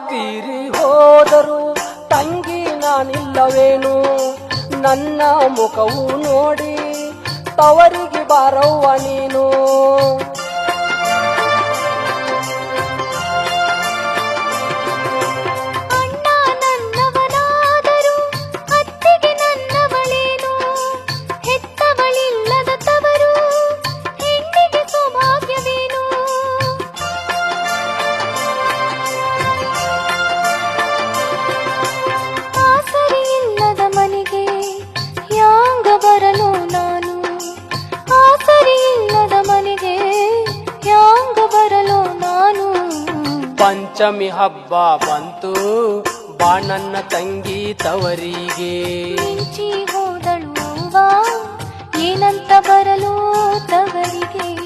ತೀರಿ ಹೋದರು ತಂಗಿ ನಾನಿಲ್ಲವೇನು ನನ್ನ ಮುಖವು ನೋಡಿ ತವರಿಗೆ ಬಾರವ್ವ ನೀನು ಪಂಚಮಿ ಹಬ್ಬ ಬಂತು ಬಾ ನನ್ನ ತಂಗಿ ತವರಿಗೆ ಮಿಂಚಿ ಹೋದಳು ಏನಂತ ಬರಲು ತವರಿಗೆ